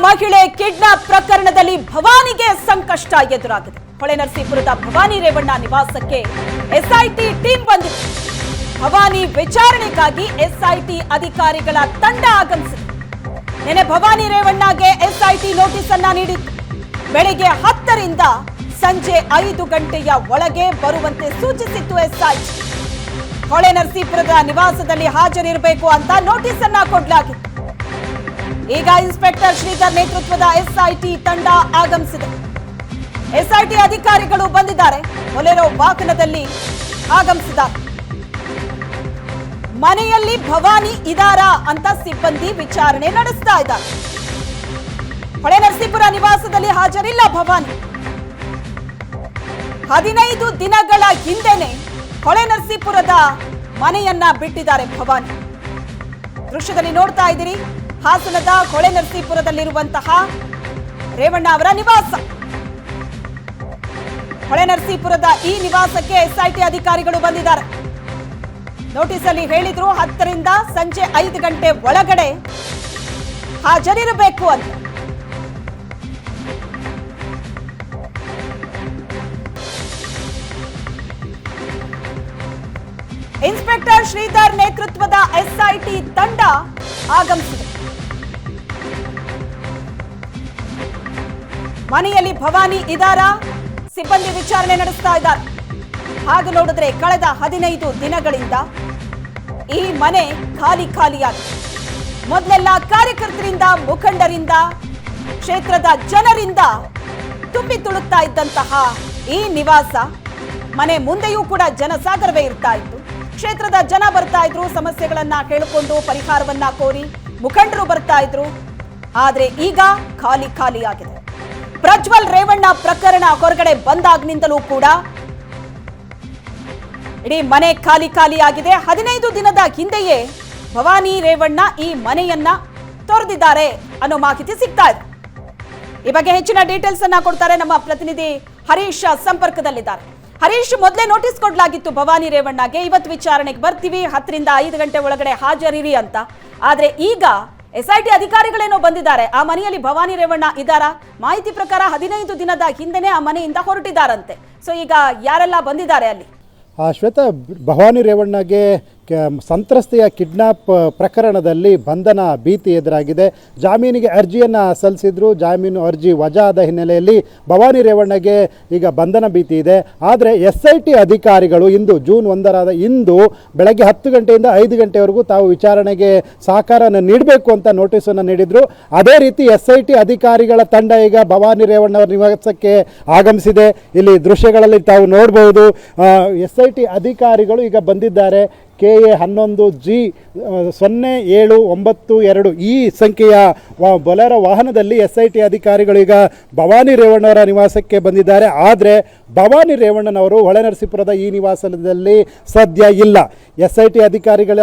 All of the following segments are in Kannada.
ಮಹಿಳೆ ಕಿಡ್ನಾಪ್ ಪ್ರಕರಣದಲ್ಲಿ ಭವಾನಿಗೆ ಸಂಕಷ್ಟ ಎದುರಾಗಿದೆ. ಹೊಳೆನರಸೀಪುರದ ಭವಾನಿ ರೇವಣ್ಣ ನಿವಾಸಕ್ಕೆ ಎಸ್ಐಟಿ ಟೀಮ್ ಬಂದಿದೆ. ಭವಾನಿ ವಿಚಾರಣೆಗಾಗಿ ಎಸ್ಐಟಿ ಅಧಿಕಾರಿಗಳ ತಂಡ ಆಗಮಿಸಿದೆ. ನಿನ್ನೆ ಭವಾನಿ ರೇವಣ್ಣಗೆ ಎಸ್ಐಟಿ ನೋಟಿಸ್ ಅನ್ನ ನೀಡಿತ್ತು. ಬೆಳಿಗ್ಗೆ 10ರಿಂದ ಸಂಜೆ 5 ಗಂಟೆಯ ಒಳಗೆ ಬರುವಂತೆ ಸೂಚಿಸಿತ್ತು ಎಸ್ಐಟಿ. ಹೊಳೆನರಸೀಪುರದ ನಿವಾಸದಲ್ಲಿ ಹಾಜರಿರಬೇಕು ಅಂತ ನೋಟಿಸ್ ಅನ್ನ ಕೊಡಲಾಗಿತ್ತು. ಈಗ ಇನ್ಸ್ಪೆಕ್ಟರ್ ಶ್ರೀಧರ್ ನೇತೃತ್ವದ ಎಸ್ಐಟಿ ತಂಡ ಆಗಮಿಸಿದೆ. ಎಸ್ಐಟಿ ಅಧಿಕಾರಿಗಳು ಬಂದಿದ್ದಾರೆ. ಬೊಲೆರೋ ವಾಹನದಲ್ಲಿ ಆಗಮಿಸಿದ್ದಾರೆ. ಮನೆಯಲ್ಲಿ ಭವಾನಿ ಇದಾರಾ ಅಂತ ಸಿಬ್ಬಂದಿ ವಿಚಾರಣೆ ನಡೆಸ್ತಾ ಇದ್ದಾರೆ. ಹೊಳೆನರಸೀಪುರ ನಿವಾಸದಲ್ಲಿ ಹಾಜರಿಲ್ಲ ಭವಾನಿ. 15 ದಿನಗಳ ಹಿಂದೆನೆ ಹೊಳೆನರಸೀಪುರದ ಮನೆಯನ್ನ ಬಿಟ್ಟಿದ್ದಾರೆ ಭವಾನಿ. ದೃಶ್ಯದಲ್ಲಿ ನೋಡ್ತಾ ಇದ್ದೀರಿ, ಹಾಸನದ ಹೊಳೆನರಸೀಪುರದಲ್ಲಿರುವಂತಹ ರೇವಣ್ಣ ಅವರ ನಿವಾಸ. ಹೊಳೆನರಸೀಪುರದ ಈ ನಿವಾಸಕ್ಕೆ ಎಸ್ಐಟಿ ಅಧಿಕಾರಿಗಳು ಬಂದಿದ್ದಾರೆ. ನೋಟಿಸ್ ಅಲ್ಲಿ ಹೇಳಿದ್ರು 10ರಿಂದ ಸಂಜೆ 5 ಗಂಟೆ ಒಳಗಡೆ ಹಾಜರಿರಬೇಕು ಅಂತ. ಇನ್ಸ್ಪೆಕ್ಟರ್ ಶ್ರೀಧರ್ ನೇತೃತ್ವದ ಎಸ್ಐಟಿ ತಂಡ ಆಗಮಿಸಿದೆ. ಮನೆಯಲ್ಲಿ ಭವಾನಿ ಇದಾರಾ? ಸಿಬ್ಬಂದಿ ವಿಚಾರಣೆ ನಡೆಸ್ತಾ ಇದ್ದಾರೆ. ಹಾಗೆ ನೋಡಿದ್ರೆ ಕಳೆದ 15 ದಿನಗಳಿಂದ ಈ ಮನೆ ಖಾಲಿಯಾಗಿದೆ. ಮೊದಲೆಲ್ಲ ಕಾರ್ಯಕರ್ತರಿಂದ, ಮುಖಂಡರಿಂದ, ಕ್ಷೇತ್ರದ ಜನರಿಂದ ತುಂಬಿ ತುಳುಕ್ತಾ ಇದ್ದಂತಹ ಈ ನಿವಾಸ ಮನೆ ಮುಂದೆಯೂ ಕೂಡ ಜನಸಾಗರವೇ ಇರ್ತಾ ಇತ್ತು. ಕ್ಷೇತ್ರದ ಜನ ಬರ್ತಾ ಇದ್ರು, ಸಮಸ್ಯೆಗಳನ್ನ ಕೇಳಿಕೊಂಡು ಪರಿಹಾರವನ್ನ ಕೋರಿ ಮುಖಂಡರು ಬರ್ತಾ ಇದ್ರು. ಆದ್ರೆ ಈಗ ಖಾಲಿಯಾಗಿದೆ. ಪ್ರಜ್ವಲ್ ರೇವಣ್ಣ ಪ್ರಕರಣ ಹೊರಗಡೆ ಬಂದಾಗ್ನಿಂದಲೂ ಕೂಡ ಇಡೀ ಮನೆ ಖಾಲಿಯಾಗಿದೆ. 15 ದಿನದ ಹಿಂದೆಯೇ ಭವಾನಿ ರೇವಣ್ಣ ಈ ಮನೆಯನ್ನ ತೊರೆದಿದ್ದಾರೆ ಅನ್ನೋ ಮಾಹಿತಿ ಸಿಗ್ತಾ ಇದೆ. ಈ ಬಗ್ಗೆ ಹೆಚ್ಚಿನ ಡೀಟೇಲ್ಸ್ ಅನ್ನ ಕೊಡ್ತಾರೆ ನಮ್ಮ ಪ್ರತಿನಿಧಿ ಹರೀಶ್ ಸಂಪರ್ಕದಲ್ಲಿದ್ದಾರೆ. ಹರೀಶ್, ಮೊದಲೇ ನೋಟಿಸ್ ಕೊಡಲಾಗಿತ್ತು ಭವಾನಿ ರೇವಣ್ಣಗೆ, ಇವತ್ತು ವಿಚಾರಣೆಗೆ ಬರ್ತೀವಿ, 10ರಿಂದ 5 ಗಂಟೆ ಒಳಗಡೆ ಹಾಜರಿರಿ ಅಂತ. ಆದ್ರೆ ಈಗ ಎಸ್ಐಟಿ ಅಧಿಕಾರಿಗಳೇನೋ ಬಂದಿದ್ದಾರೆ. ಆ ಮನೆಯಲ್ಲಿ ಭವಾನಿ ರೇವಣ್ಣ ಇದ್ದಾರಾ? ಮಾಹಿತಿ ಪ್ರಕಾರ 15 ದಿನದ ಹಿಂದೆನೆ ಆ ಮನೆಯಿಂದ ಹೊರಟಿದ್ದಾರಂತೆ. ಸೊ ಈಗ ಯಾರೆಲ್ಲ ಬಂದಿದ್ದಾರೆ ಅಲ್ಲಿ? ಶ್ವೇತಾ, ಭವಾನಿ ರೇವಣ್ಣಗೆ ಸಂತ್ರಸ್ತೆಯ ಕಿಡ್ನಾಪ್ ಪ್ರಕರಣದಲ್ಲಿ ಬಂಧನ ಭೀತಿ ಎದುರಾಗಿದೆ. ಜಾಮೀನಿಗೆ ಅರ್ಜಿಯನ್ನು ಸಲ್ಲಿಸಿದ್ರು. ಜಾಮೀನು ಅರ್ಜಿ ವಜಾ ಆದ ಹಿನ್ನೆಲೆಯಲ್ಲಿ ಭವಾನಿ ರೇವಣ್ಣಗೆ ಈಗ ಬಂಧನ ಭೀತಿ ಇದೆ. ಆದರೆ ಎಸ್ಐಟಿ ಅಧಿಕಾರಿಗಳು ಇಂದು ಜೂನ್ 1 ಇಂದು ಬೆಳಗ್ಗೆ 10 ಗಂಟೆಯಿಂದ 5 ಗಂಟೆವರೆಗೂ ತಾವು ವಿಚಾರಣೆಗೆ ಸಹಕಾರನ ನೀಡಬೇಕು ಅಂತ ನೋಟಿಸನ್ನು ನೀಡಿದರು. ಅದೇ ರೀತಿ ಎಸ್ಐಟಿ ಅಧಿಕಾರಿಗಳ ತಂಡ ಈಗ ಭವಾನಿ ರೇವಣ್ಣವರ ನಿವಾಸಕ್ಕೆ ಆಗಮಿಸಿದೆ. ಇಲ್ಲಿ ದೃಶ್ಯಗಳಲ್ಲಿ ತಾವು ನೋಡಬಹುದು. ಎಸ್ಐಟಿ ಅಧಿಕಾರಿಗಳು ಈಗ ಬಂದಿದ್ದಾರೆ. KA 11G0792 ಈ ಸಂಖ್ಯೆಯ ಬೊಲೆರೋ ವಾಹನದಲ್ಲಿ ಎಸ್ಐಟಿ ಅಧಿಕಾರಿಗಳು ಈಗ ಭವಾನಿ ರೇವಣ್ಣವರ ನಿವಾಸಕ್ಕೆ ಬಂದಿದ್ದಾರೆ. ಆದರೆ ಭವಾನಿ ರೇವಣ್ಣನವರು ಹೊಳೆನರಸೀಪುರದ ಈ ನಿವಾಸದಲ್ಲಿ ಸದ್ಯ ಇಲ್ಲ. ಎಸ್ಐಟಿ ಅಧಿಕಾರಿಗಳ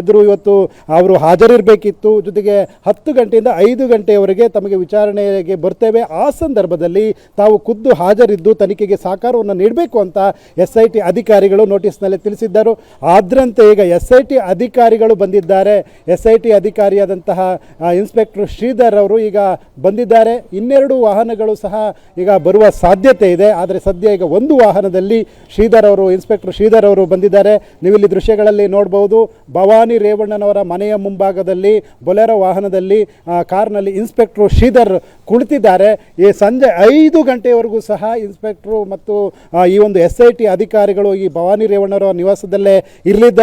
ಎದುರು ಇವತ್ತು ಅವರು ಹಾಜರಿರಬೇಕಿತ್ತು. ಜೊತೆಗೆ 10 ಗಂಟೆಯಿಂದ 5 ಗಂಟೆಯವರೆಗೆ ತಮಗೆ ವಿಚಾರಣೆಗೆ ಬರ್ತೇವೆ, ಆ ಸಂದರ್ಭದಲ್ಲಿ ತಾವು ಖುದ್ದು ಹಾಜರಿದ್ದು ತನಿಖೆಗೆ ಸಹಕಾರವನ್ನು ನೀಡಬೇಕು ಅಂತ ಎಸ್ಐಟಿ ಅಧಿಕಾರಿಗಳು ನೋಟಿಸ್ನಲ್ಲಿ ತಿಳಿಸಿದ್ದರು. ಆದ್ರಂತೆ ಈಗ ಎಸ್ಐಟಿ ಅಧಿಕಾರಿಗಳು ಬಂದಿದ್ದಾರೆ. ಎಸ್ಐಟಿ ಅಧಿಕಾರಿಯಾದಂತಹ ಇನ್ಸ್ಪೆಕ್ಟರ್ ಶ್ರೀಧರ್ ಅವರು ಈಗ ಬಂದಿದ್ದಾರೆ. 2 ವಾಹನಗಳು ಸಹ ಈಗ ಬರುವ ಸಾಧ್ಯತೆ ಇದೆ. ಆದರೆ ಸದ್ಯ ಈಗ ಒಂದು ವಾಹನದಲ್ಲಿ ಇನ್ಸ್ಪೆಕ್ಟರ್ ಶ್ರೀಧರ್ ಅವರು ಬಂದಿದ್ದಾರೆ. ನೀವಿಲ್ಲಿ ದೃಶ್ಯಗಳಲ್ಲಿ ನೋಡಬಹುದು. ಭವಾನಿ ರೇವಣ್ಣನವರ ಮನೆಯ ಮುಂಭಾಗದಲ್ಲಿ ಬೊಲೆರೋ ವಾಹನದಲ್ಲಿ ಕಾರ್ನಲ್ಲಿ ಇನ್ಸ್ಪೆಕ್ಟರ್ ಶ್ರೀಧರ್ ಕುಳಿತಿದ್ದಾರೆ. ಈ ಸಂಜೆ 5 ಗಂಟೆಯವರೆಗೂ ಸಹ ಇನ್ಸ್ಪೆಕ್ಟರ್ ಮತ್ತು ಈ ಒಂದು ಎಸ್ಐಟಿ ಅಧಿಕಾರಿಗಳು ಈ ಭವಾನಿ ರೇವಣ್ಣವರ ನಿವಾಸದಲ್ಲೇ ಇರಲಿದ್ದಾರೆ.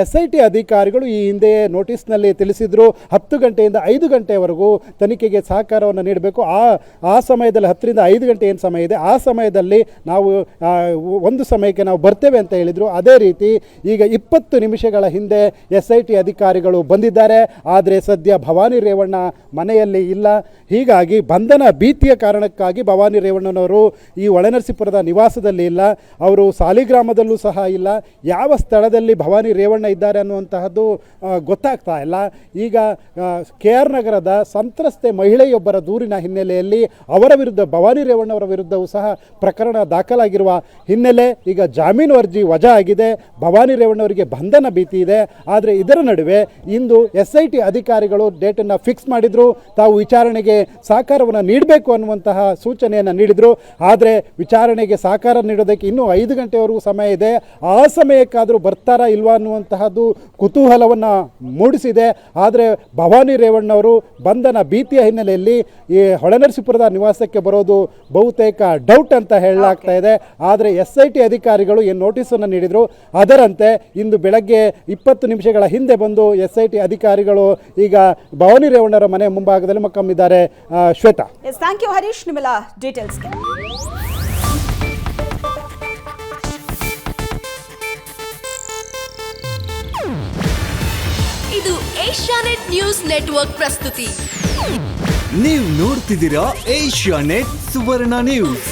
ಎಸ್ಐಟಿ ಅಧಿಕಾರಿಗಳು ಈ ಹಿಂದೆ ನೋಟಿಸ್ನಲ್ಲಿ ತಿಳಿಸಿದ್ರು 10 ಗಂಟೆಯಿಂದ 5 ಗಂಟೆಯವರೆಗೂ ತನಿಖೆಗೆ ಸಹಕಾರವನ್ನು ನೀಡಬೇಕು. ಆ ಸಮಯದಲ್ಲಿ 10ರಿಂದ 5 ಗಂಟೆ ಏನು ಸಮಯ ಇದೆ, ಆ ಸಮಯದಲ್ಲಿ ನಾವು ಒಂದು ಸಮಯಕ್ಕೆ ನಾವು ಬರ್ತೇವೆ ಅಂತ ಹೇಳಿದರು. ಅದೇ ರೀತಿ ಈಗ 20 ನಿಮಿಷಗಳ ಹಿಂದೆ ಎಸ್ಐಟಿ ಅಧಿಕಾರಿಗಳು ಬಂದಿದ್ದಾರೆ. ಆದರೆ ಸದ್ಯ ಭವಾನಿ ರೇವಣ್ಣ ಮನೆಯಲ್ಲಿ ಇಲ್ಲ. ಹೀಗಾಗಿ ಬಂಧನ ಭೀತಿಯ ಕಾರಣಕ್ಕಾಗಿ ಭವಾನಿ ರೇವಣ್ಣನವರು ಈ ಹೊಳೆನರಸೀಪುರದ ನಿವಾಸದಲ್ಲಿ ಇಲ್ಲ. ಅವರು ಸಾಲಿಗ್ರಾಮದಲ್ಲೂ ಸಹ ಇಲ್ಲ. ಯಾವ ಸ್ಥಳದಲ್ಲಿ ಭವಾನಿ ರೇವಣ್ಣ ಇದ್ದಾರೆ ಅನ್ನುವಂತಹದ್ದು ಗೊತ್ತಾಗ್ತಾ ಇಲ್ಲ. ಈಗ KR ನಗರದ ಸಂತ್ರಸ್ತೆ ಮಹಿಳೆಯೊಬ್ಬರ ದೂರಿನ ಹಿನ್ನೆಲೆಯಲ್ಲಿ ಅವರ ವಿರುದ್ಧ ಭವಾನಿ ರೇವಣ್ಣ ಅವರ ವಿರುದ್ಧವೂ ಸಹ ಪ್ರಕರಣ ದಾಖಲಾಗಿರುವ ಹಿನ್ನೆಲೆ ಈಗ ಜಾಮೀನು ಅರ್ಜಿ ವಜಾ ಆಗಿದೆ. ಭವಾನಿ ರೇವಣ್ಣ ಅವರಿಗೆ ಬಂಧನ ಭೀತಿ ಇದೆ. ಆದರೆ ಇದರ ನಡುವೆ ಇಂದು SIT ಅಧಿಕಾರಿಗಳು ಡೇಟನ್ನು ಫಿಕ್ಸ್ ಮಾಡಿದ್ರು. ತಾವು ವಿಚಾರಣೆಗೆ ಸಹಕಾರವನ್ನು ನೀಡಬೇಕು ಅನ್ನುವಂತಹ ಸೂಚನೆಯನ್ನು ನೀಡಿದರು. ಆದರೆ ವಿಚಾರಣೆಗೆ ಸಹಕಾರ ನೀಡೋದಕ್ಕೆ ಇನ್ನೂ 5 ಗಂಟೆವರೆಗೂ ಸಮಯ ಇದೆ. ಆ ಸಮಯಕ್ಕಾದರೂ ಬರ್ತಾರಾ ಇಲ್ವಾ ಅನ್ನುವಂತಹದ್ದು ಕುತೂಹಲವನ್ನು ಮೂಡಿಸಿದೆ. ಆದರೆ ಭವಾನಿ ರೇವಣ್ಣವರು ಬಂಧನ ಭೀತಿಯ ಹಿನ್ನೆಲೆಯಲ್ಲಿ ಈ ಹೊಳೆನರಸೀಪುರದ ನಿವಾಸಕ್ಕೆ ಬರೋದು ಬಹುತೇಕ ಡೌಟ್ ಅಂತ ಹೇಳಲಾಗ್ತಾ ಇದೆ. ಆದರೆ SIT ಅಧಿಕಾರಿಗಳು ಏನು ನೋಟಿಸನ್ನು ನೀಡಿದರು ಅದರಂತೆ ಇಂದು ಬೆಳಗ್ಗೆ 20 ನಿಮಿಷಗಳ ಹಿಂದೆ ಬಂದು SIT ಅಧಿಕಾರಿಗಳು ಈಗ ಭವಾನಿ ರೇವಣ್ಣರ ಮನೆ ಮುಂಭಾಗದಲ್ಲಿ ಮೊಕ್ಕಾಮಿದ್ದಾರೆ. ಶ್ವೇತಾ, ಥ್ಯಾಂಕ್ ಯು ಹರೀಶ್ ನಿಮ್ಮೆಲ್ಲ ಡೀಟೇಲ್ಸ್ಗೆ. ಇದು ಏಷ್ಯಾನೆಟ್ ನ್ಯೂಸ್ ನೆಟ್ವರ್ಕ್ ಪ್ರಸ್ತುತಿ. ನೀವು ನೋಡ್ತಿದ್ದೀರಾ ಏಷ್ಯಾನೆಟ್ ಸುವರ್ಣ ನ್ಯೂಸ್.